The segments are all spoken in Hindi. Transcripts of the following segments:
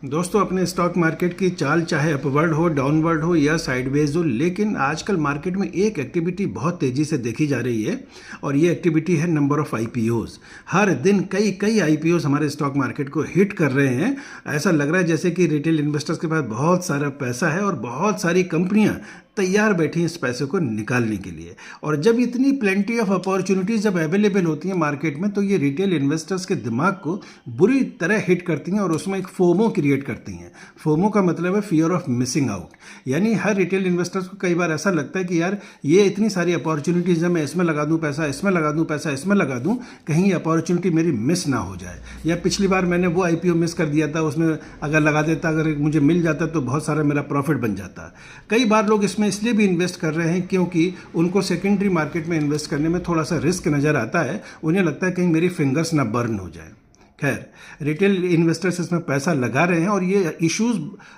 दोस्तों, अपने स्टॉक मार्केट की चाल चाहे अपवर्ड हो, डाउनवर्ड हो या साइडवेज हो, लेकिन आजकल मार्केट में एक एक्टिविटी बहुत तेज़ी से देखी जा रही है और ये एक्टिविटी है नंबर ऑफ आईपीओज। हर दिन कई कई आईपीओज हमारे स्टॉक मार्केट को हिट कर रहे हैं। ऐसा लग रहा है जैसे कि रिटेल इन्वेस्टर्स के पास बहुत सारा पैसा है और बहुत सारी कंपनियां तैयार बैठी हैं इस पैसे को निकालने के लिए। और जब इतनी प्लेंटी ऑफ अपॉर्चुनिटीज जब अवेलेबल होती हैं मार्केट में, तो ये रिटेल इन्वेस्टर्स के दिमाग को बुरी तरह हिट करती हैं और उसमें एक फोमो क्रिएट करती हैं। फोमो का मतलब है फियर ऑफ मिसिंग आउट, यानी हर रिटेल इन्वेस्टर्स को कई बार ऐसा लगता है कि यार ये इतनी सारी अपॉर्चुनिटीज है, मैं इसमें लगा दूं पैसा, इसमें लगा दूं पैसा, इसमें लगा दूं, कहीं अपॉर्चुनिटी मेरी मिस ना हो जाए। या पिछली बार मैंने वो आईपीओ मिस कर दिया था, उसमें अगर लगा देता, अगर मुझे मिल जाता तो बहुत सारा मेरा प्रॉफिट बन जाता। कई बार लोग इसमें इसलिए भी इन्वेस्ट कर रहे हैं क्योंकि उनको सेकेंडरी मार्केट में इन्वेस्ट करने में थोड़ा सा रिस्क नज़र आता है। उन्हें लगता है कहीं मेरी फिंगर्स ना बर्न हो जाए। खैर, रिटेल इन्वेस्टर्स इसमें पैसा लगा रहे हैं और ये इश्यूज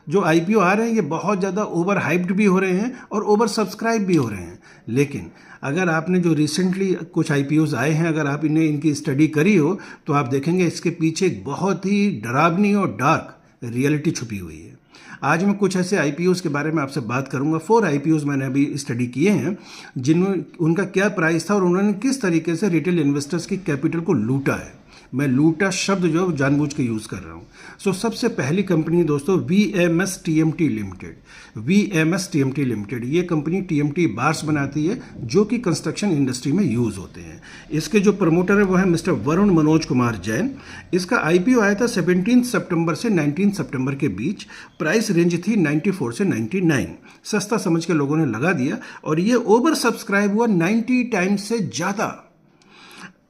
जो आईपीओ आ रहे हैं ये बहुत ज़्यादा ओवर हाइप्ड भी हो रहे हैं और ओवर सब्सक्राइब भी हो रहे हैं। लेकिन अगर आपने जो रिसेंटली कुछ आईपीओज आए हैं, अगर आप इनकी स्टडी करी हो, तो आप देखेंगे इसके पीछे एक बहुत ही डरावनी और डार्क रियलिटी छुपी हुई है। आज मैं कुछ ऐसे आईपीओज के बारे में आपसे बात करूंगा। 4 आईपीओज मैंने अभी स्टडी किए हैं जिनमें उनका क्या प्राइस था और उन्होंने किस तरीके से रिटेल इन्वेस्टर्स की कैपिटल को लूटा है। मैं लूटा शब्द जो जानबूझ के यूज़ कर रहा हूँ। सबसे पहली कंपनी दोस्तों VMS TMT limited. VMS TMT limited ये कंपनी टीएमटी बार्स बनाती है जो कि कंस्ट्रक्शन इंडस्ट्री में यूज़ होते हैं। इसके जो प्रमोटर है वो है मिस्टर वरुण मनोज कुमार जैन। इसका आईपीओ आया था 17 सितंबर से 19 सितंबर के बीच। प्राइस रेंज थी 94 से 99। सस्ता समझ के लोगों ने लगा दिया और ये ओवर सब्सक्राइब हुआ 90 टाइम्स से ज़्यादा।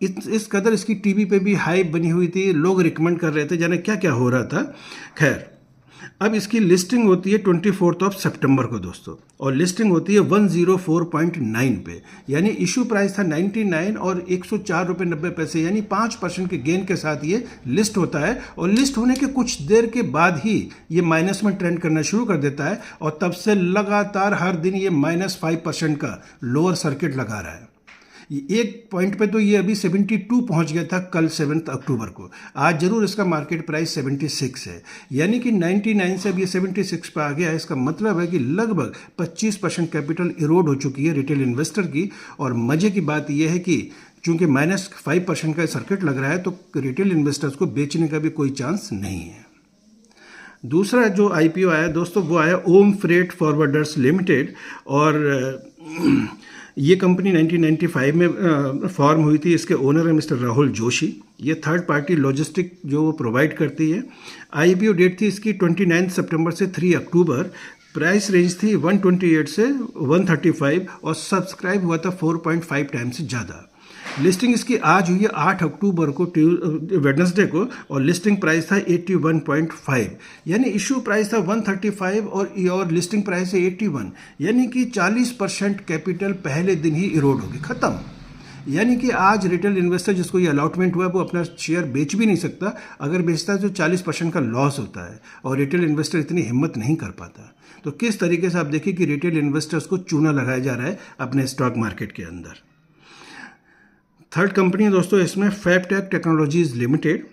इस कदर इसकी टीवी पे भी हाइप बनी हुई थी, लोग रिकमेंड कर रहे थे, जाने क्या क्या हो रहा था। खैर, अब इसकी लिस्टिंग होती है 24 सितंबर को दोस्तों, और लिस्टिंग होती है 104.9 पे, यानी इशू प्राइस था 99 और 104 रुपये 90 पैसे, यानी 5% के गेन के साथ ये लिस्ट होता है। और लिस्ट होने के कुछ देर के बाद ही ये माइनस में ट्रेंड करना शुरू कर देता है और तब से लगातार हर दिन ये -5% का लोअर सर्किट लगा रहा है। एक पॉइंट पे तो ये अभी 72 पहुंच गया था कल 7 अक्टूबर को। आज जरूर इसका मार्केट प्राइस 76 है, यानी कि 99 से अब ये 76 पे आ गया है। इसका मतलब है कि लगभग 25% कैपिटल इरोड हो चुकी है रिटेल इन्वेस्टर की। और मजे की बात यह है कि चूंकि -5% का सर्किट लग रहा है तो रिटेल इन्वेस्टर्स को बेचने का भी कोई चांस नहीं है। दूसरा जो आईपीओ आया दोस्तों वो आया ओम फ्रेट फॉरवर्डर्स लिमिटेड, और ये कंपनी 1995 में फॉर्म हुई थी। इसके ओनर है मिस्टर राहुल जोशी। ये थर्ड पार्टी लॉजिस्टिक जो वो प्रोवाइड करती है। आईपीओ डेट थी इसकी 29 सितंबर से 3 अक्टूबर। प्राइस रेंज थी 128 से 135 और सब्सक्राइब हुआ था 4.5 टाइम्स से ज़्यादा। लिस्टिंग इसकी आज हुई है 8 अक्टूबर को, वेडनेसडे को, और लिस्टिंग प्राइस था 81.5, यानी इशू प्राइस था 135 और लिस्टिंग प्राइस है 81, यानी कि 40% कैपिटल पहले दिन ही इरोड होगी, खत्म। यानी कि आज रिटेल इन्वेस्टर जिसको ये अलॉटमेंट हुआ है वो अपना शेयर बेच भी नहीं सकता। अगर बेचता है तो 40% का लॉस होता है और रिटेल इन्वेस्टर इतनी हिम्मत नहीं कर पाता। तो किस तरीके से आप देखिए कि रिटेल इन्वेस्टर्स को चूना लगाया जा रहा है अपने स्टॉक मार्केट के अंदर। थर्ड कंपनी दोस्तों इसमें फैबटेक टेक्नोलॉजीज लिमिटेड।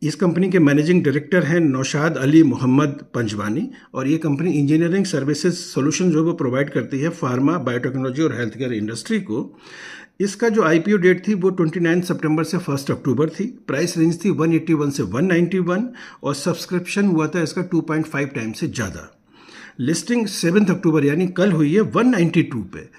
इस कंपनी के मैनेजिंग डायरेक्टर हैं नौशाद अली मोहम्मद पंजवानी, और ये कंपनी इंजीनियरिंग सर्विसेज सॉल्यूशन जो वो प्रोवाइड करती है फार्मा, बायोटेक्नोलॉजी और हेल्थ केयर इंडस्ट्री को। इसका जो आईपीओ डेट थी वो 29 सितंबर से 1 अक्टूबर थी। प्राइस रेंज थी 181 से 191 और सब्सक्रिप्शन हुआ था इसका 2.5 टाइम्स से ज़्यादा। लिस्टिंग 7 अक्टूबर यानी कल हुई है 192 पे।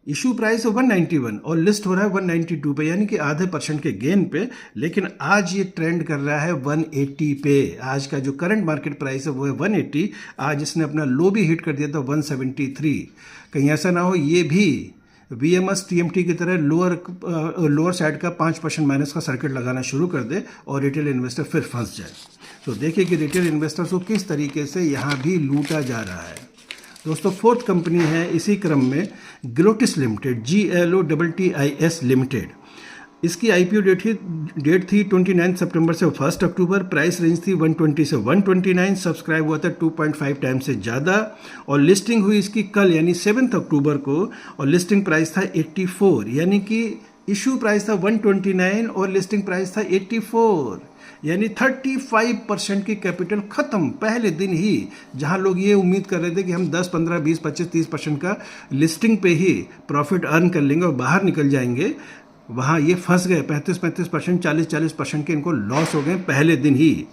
इशू प्राइस है 191 और लिस्ट हो रहा है 192 पे, यानी कि आधे % के गेन पे। लेकिन आज ये ट्रेंड कर रहा है 180 पे। आज का जो करंट मार्केट प्राइस है वो है 180। आज इसने अपना लो भी हिट कर दिया था 173। कहीं ऐसा ना हो ये भी वीएमएस टीएमटी की तरह लोअर साइड का 5% माइनस का सर्किट लगाना शुरू कर दे और रिटेल इन्वेस्टर फिर फंस जाए। तो देखिए कि रिटेल इन्वेस्टर्स को किस तरीके से यहाँ भी लूटा जा रहा है। दोस्तों, फोर्थ कंपनी है इसी क्रम में ग्लोटिस लिमिटेड, GLOTTIS लिमिटेड। इसकी आईपीओ डेट थी 29 सितंबर से 1 अक्टूबर। प्राइस रेंज थी 120 से 129। सब्सक्राइब हुआ था 2.5 टाइम्स से ज़्यादा और लिस्टिंग हुई इसकी कल यानी 7 अक्टूबर को, और लिस्टिंग प्राइस था 84, यानी कि इशू प्राइस था 129 और लिस्टिंग प्राइस था 84। यानी 35% की कैपिटल खत्म पहले दिन ही। जहां लोग ये उम्मीद कर रहे थे कि हम 10, 15, 20, 25, 30% का लिस्टिंग पे ही प्रॉफिट अर्न कर लेंगे और बाहर निकल जाएंगे, वहाँ ये फंस गए। 35%, 40% के इनको लॉस हो गए पहले दिन ही।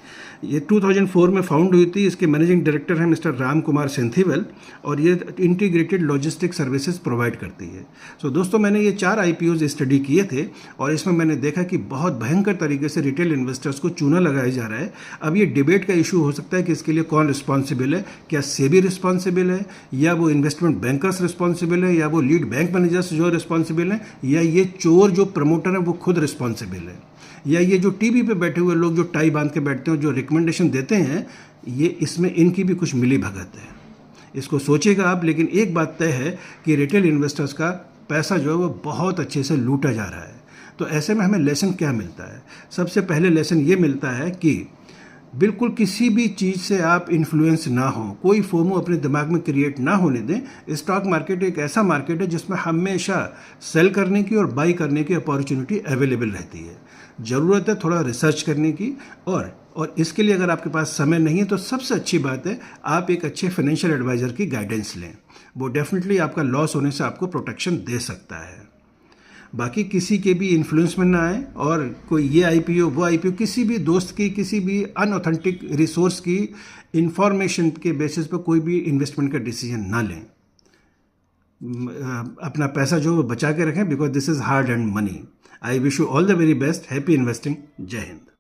ये 2004 में फाउंड हुई थी। इसके मैनेजिंग डायरेक्टर हैं मिस्टर राम कुमार सेंथिवल और ये इंटीग्रेटेड लॉजिस्टिक सर्विसेज प्रोवाइड करती है। सो दोस्तों, मैंने ये 4 IPOs स्टडी किए थे और इसमें मैंने देखा कि बहुत भयंकर तरीके से रिटेल इन्वेस्टर्स को चूना लगाया जा रहा है। अब ये डिबेट का इशू हो सकता है कि इसके लिए कौन रिस्पॉन्सिबल है। क्या सेबी रिस्पॉन्सिबल है, या वो इन्वेस्टमेंट बैंकर्स रिस्पॉन्सिबल है, या वो लीड बैंक मैनेजर्स जो रिस्पॉन्सिबल हैं, या ये चोर जो प्रमोटर है वो खुद रिस्पॉन्सिबल है, या ये जो टीवी पे बैठे हुए लोग जो टाई बांध के बैठते हैं जो रिकमेंडेशन देते हैं, ये इसमें इनकी भी कुछ मिली भगत है। इसको सोचिएगा आप। लेकिन एक बात तय है कि रिटेल इन्वेस्टर्स का पैसा जो है वो बहुत अच्छे से लूटा जा रहा है। तो ऐसे में हमें लेसन क्या मिलता है? सबसे पहले लेसन ये मिलता है कि बिल्कुल किसी भी चीज़ से आप इन्फ्लुएंस ना हो, कोई फोमो अपने दिमाग में क्रिएट ना होने दें। स्टॉक मार्केट एक ऐसा मार्केट है जिसमें हमेशा सेल करने की और बाई करने की अपॉर्चुनिटी अवेलेबल रहती है। ज़रूरत है थोड़ा रिसर्च करने की, और इसके लिए अगर आपके पास समय नहीं है तो सबसे अच्छी बात है आप एक अच्छे फाइनेंशियल एडवाइज़र की गाइडेंस लें। वो डेफिनेटली आपका लॉस होने से आपको प्रोटेक्शन दे सकता है। बाकी किसी के भी इन्फ्लुएंस में ना आए, और कोई ये IPO वो IPO किसी भी दोस्त की, किसी भी अनऑथेंटिक रिसोर्स की इंफॉर्मेशन के बेसिस पर कोई भी इन्वेस्टमेंट का डिसीजन ना लें। अपना पैसा जो वो बचा के रखें, because this is hard and money. I wish you all the very best. Happy investing. जय हिंद।